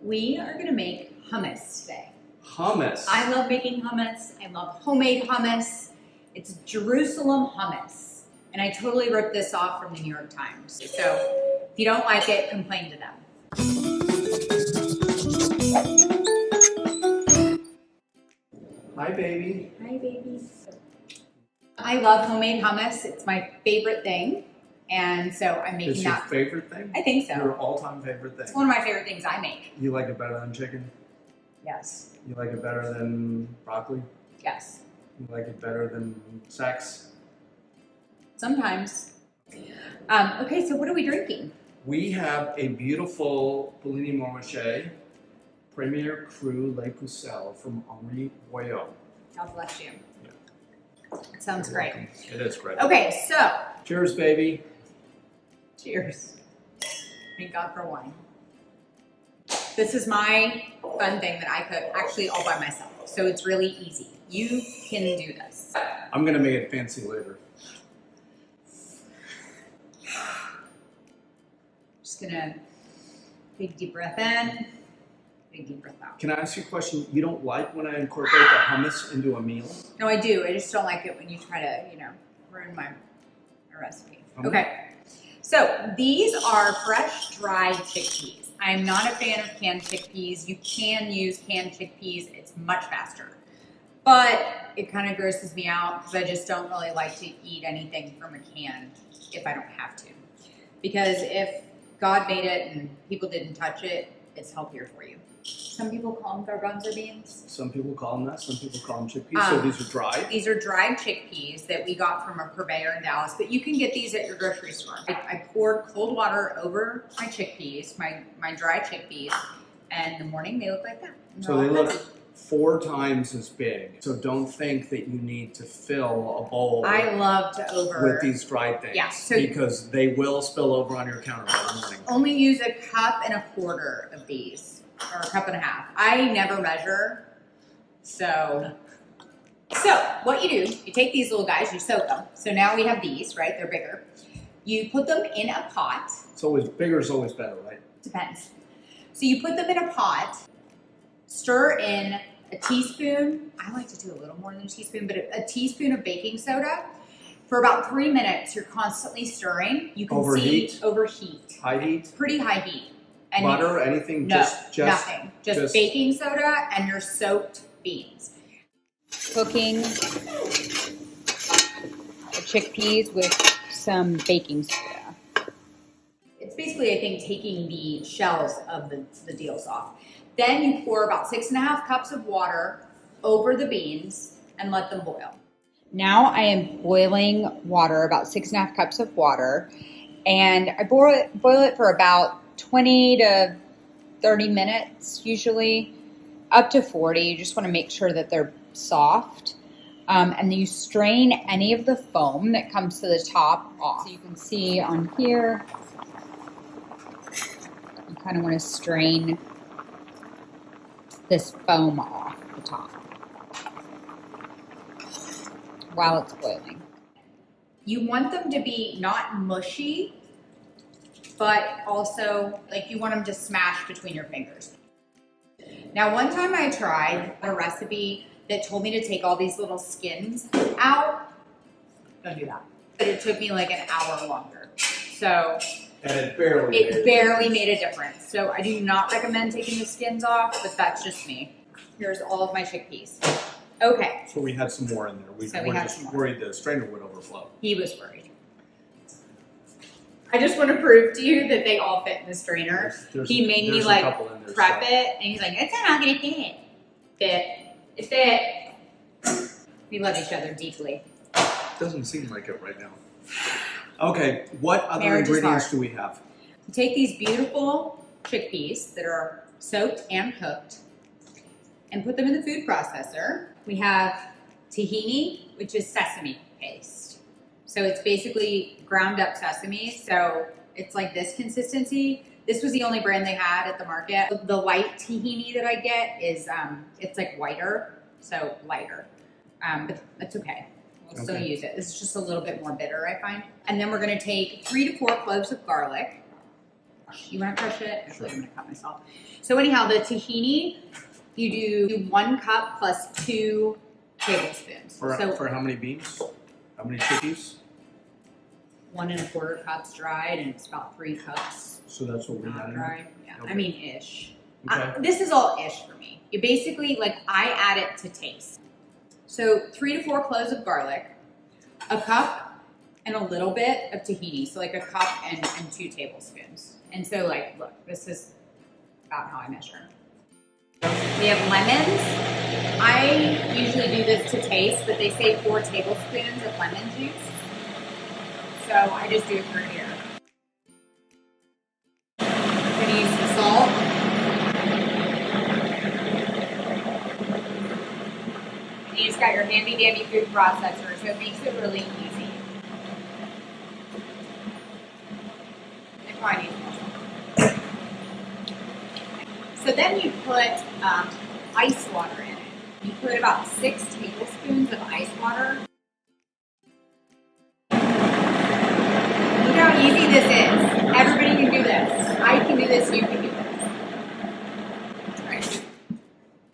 We are gonna make hummus today. Hummus. I love making hummus. I love homemade hummus. It's Jerusalem hummus. And I totally ripped this off from the New York Times. So if you don't like it, complain to them. Hi, baby. Hi, baby. I love homemade hummus. It's my favorite thing. And so I'm making It's your that. favorite thing? I think so. Your all-time favorite thing? It's one of my favorite things I make. You like it better than chicken? Yes. You like it better than broccoli? Yes. You like it better than sex? Sometimes. Okay, so what are we drinking? We have a beautiful Bellini Montrachet Premier Cru Le Pucelle from Henri Boyot. God bless you. It sounds You're great. welcome. It is great. Okay, so Cheers, baby. cheers. Thank God for wine. This is my fun thing that I cook actually all by myself. So it's really easy. You can do this. I'm going to make it fancy later. Just gonna take a deep breath in, take a deep breath out. Can I ask you a question? You don't like when I incorporate the hummus into a meal? No, I do. I just don't like it when you try to, ruin my recipe. Okay. So these are fresh dried chickpeas. I'm not a fan of canned chickpeas. You can use canned chickpeas. It's much faster. But it kind of grosses me out because I just don't really like to eat anything from a can if I don't have to. Because if God made it and people didn't touch it, it's healthier for you. Some people call them garbanzo beans. Some people call them that. Some people call them chickpeas. So these are dried? These are dried chickpeas that we got from a purveyor in Dallas, but you can get these at your grocery store. I poured cold water over my chickpeas, my dry chickpeas, and in the morning they look like that. So they look 4 times as big. So don't think that you need to fill a bowl I love to with these dried things. Yeah, so because they will spill over on your counter by the morning. only use a cup and a quarter of these, or a cup and a half. I never measure, so what you do, you take these little guys, you soak them. So now we have these, right? They're bigger. You put them in a pot. It's always bigger is always better, right? Depends. So you put them in a pot, stir in a teaspoon, I like to do a little more than a teaspoon, but a teaspoon of baking soda. For about 3 minutes, you're constantly stirring. You can Overheat? see overheat. High heat? Pretty high heat. And Butter? Anything? no, just nothing. Just baking soda and your soaked beans. Cooking the chickpeas with some baking soda. It's basically, I think, taking the shells of the deals off. Then you pour about 6.5 cups of water over the beans and let them boil. Now I am boiling water, about 6.5 cups of water, and I boil it for about 20 to 30 minutes, usually up to 40. You just want to make sure that they're soft. And then you strain any of the foam that comes to the top off. So you can see on here, you kind of want to strain this foam off the top while it's boiling. You want them to be not mushy, but also like you want them to smash between your fingers. Now, one time I tried a recipe that told me to take all these little skins out. Don't do that. But it took me like an hour longer. So And it barely made a difference. So I do not recommend taking the skins off, but that's just me. Here's all of my chickpeas. Okay. So we had some more in there. We were just worried the strainer would overflow. He was worried. I just want to prove to you that they all fit in the strainer. He made me like prep it, and he's like, "It's not gonna fit." It fit. We love each other deeply. Doesn't seem like it right now. Okay, what other Marriage is ingredients hard. do we have? You take these beautiful chickpeas that are soaked and cooked and put them in the food processor. We have tahini, which is sesame paste. So it's basically ground up sesame. So it's like this consistency. This was the only brand they had at the market. The white tahini that I get is, it's like whiter, so lighter. But that's okay. We'll still use it. This is just a little bit more bitter, I find. And then we're gonna take 3 to 4 cloves of garlic. You want to crush it? Sure. I'm going to cut myself. So anyhow, the tahini, you do 1 cup plus 2 tablespoons. For how many beans? How many chickpeas? 1 1/4 cups dried, and it's about 3 cups So that's what we not had in dried. Yeah, Okay. I mean ish. Okay. This is all ish for me. You basically, like, I add it to taste. So 3 to 4 cloves of garlic, a cup and a little bit of tahini. So like a cup and 2 tablespoons. And so like, look, this is about how I measure. We have lemons. I usually do this to taste, but they say 4 tablespoons of lemon juice. So I just do it for here. I'm gonna use some salt. And you just got your handy dandy food processor, so it makes it really easy. I probably need more. So then you put ice water in it. You put about 6 tablespoons of ice water. Look how easy this is. Everybody can do this. I can do this, you can do this. All right,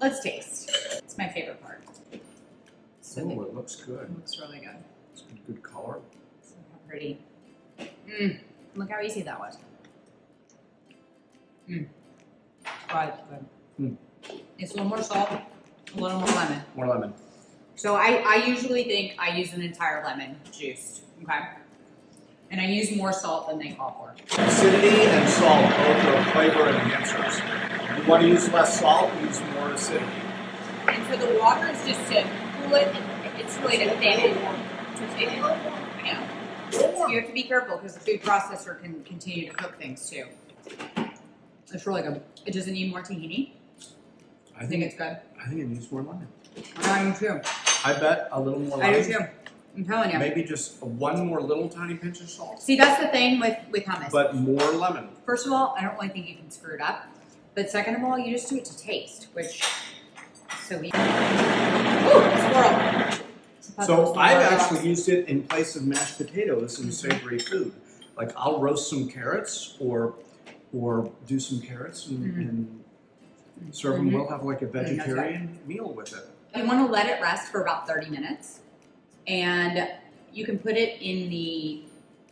let's taste. It's my favorite part. So Oh, it looks good. it looks really good. It's good color. Look how pretty. Look how easy that was. Oh, it's good. It's a little more salt, a little more lemon. More lemon. So I usually think I use an entire lemon juiced, okay? And I use more salt than they call for. Acidity and salt both are flavor enhancers. You want to use less salt, use more acidity. And so the water is just to cool it, and it's really to thin it. To thin it. Yeah. So you have to be careful because the food processor can continue to cook things too. It's really good. It doesn't need more tahini. I think it's good. I think it needs more lemon. I do too. I bet a little more I lemon. do too. I'm telling you. Maybe just one more little tiny pinch of salt. See, that's the thing with hummus. But more lemon. First of all, I don't really think you can screw it up. But second of all, you just do it to taste, which so we. Ooh, squirrel. So I've actually used it in place of mashed potatoes in savory food. Like I'll roast some carrots or do some carrots and serve them. We'll have like a vegetarian meal with it. You want to let it rest for about 30 minutes. And you can put it in the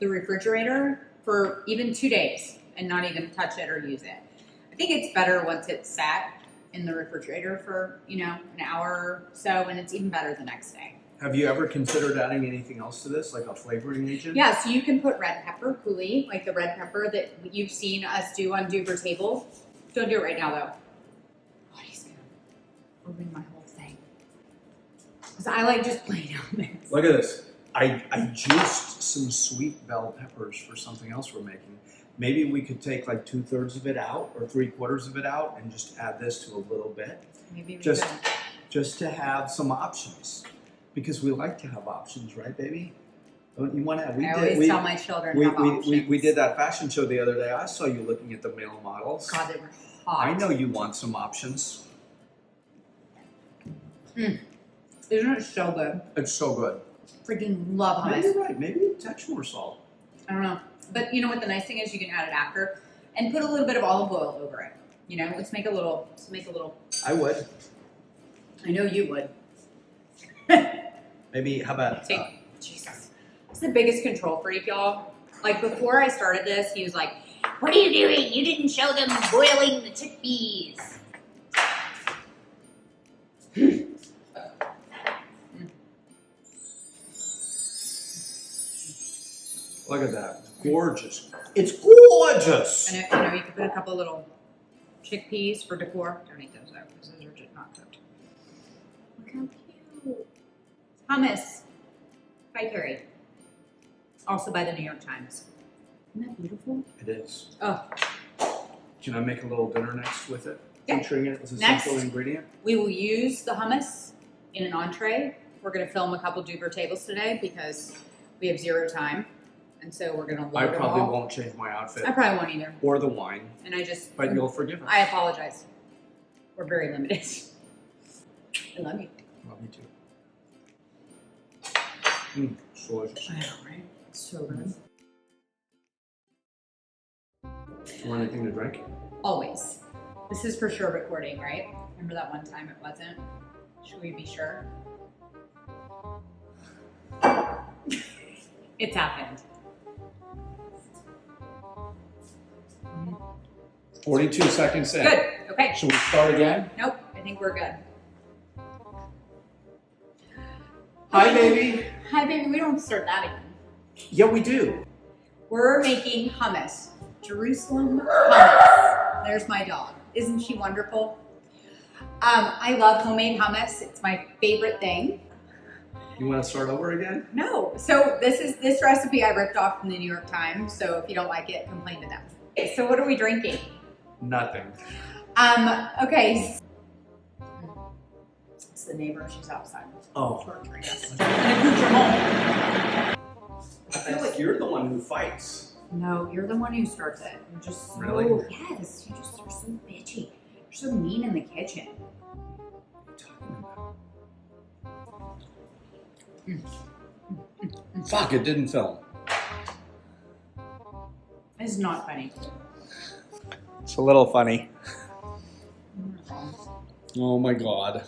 refrigerator for even 2 days and not even touch it or use it. I think it's better once it's sat in the refrigerator for, an hour or so, and it's even better the next day. Have you ever considered adding anything else to this, like a flavoring agent? Yeah, so you can put red pepper, coulis, like the red pepper that you've seen us do on Duber Table. Don't do it right now, though. Oh, he's going to ruin my whole thing. Because I like just plain almonds. Look at this. I juiced some sweet bell peppers for something else we're making. Maybe we could take like 2/3 of it out or 3/4 of it out and just add this to a little bit. Maybe we Just, could. just to have some options. Because we like to have options, right, baby? Don't you want to have? I always tell my children have options. We did that fashion show the other day. I saw you looking at the male models. God, they were hot. I know you want some options. Isn't it so good? It's so good. Freaking love Maybe hummus. you're right. Maybe a touch more salt. I don't know. But you know what the nice thing is? You can add it after and put a little bit of olive oil over it. Let's make a little. I would. I know you would. Maybe, how about... Jesus. He's the biggest control freak, y'all. Like, before I started this, he was like, "What are you doing? You didn't show them boiling the chickpeas." Look at that. Gorgeous. It's gorgeous. And you can put a couple of little chickpeas for decor. Don't eat those though, because those are just not cooked. Look how cute. Hummus by Carrie. Also by the New York Times. Isn't that beautiful? It is. Oh, Can I make a little dinner next with it? Yeah. Featuring it as a Next. central ingredient? we will use the hummus in an entree. We're going to film a couple Duber tables today because we have 0 time. And so we're going to load I them probably all. won't change my outfit I probably won't either. or the wine, And I just, but you'll forgive us. I apologize. We're very limited. I love you. Love you too. It's delicious. I know, right? It's so good. You want anything to drink? Always. This is for sure recording, right? Remember that one time it wasn't? Should we be sure? It's happened. 42 seconds in. Good. Okay. Should we start again? Nope. I think we're good. Hi, baby. Hi, baby. We don't start that again. Yeah, we do. We're making hummus. Jerusalem hummus. There's my dog. Isn't she wonderful? I love homemade hummus. It's my favorite thing. You want to start over again? No. So this recipe I ripped off from the New York Times. So if you don't like it, complain to them. Okay, so what are we drinking? Nothing. Okay. It's the neighbor. She's outside. Oh. Torturing us. And accoutrement. I feel like you're the one who fights. No, you're the one who starts it. You're just so, Really? Yes, you're so bitchy. You're so mean in the kitchen. Fuck, it didn't film. It's not funny. It's a little funny. Oh my god.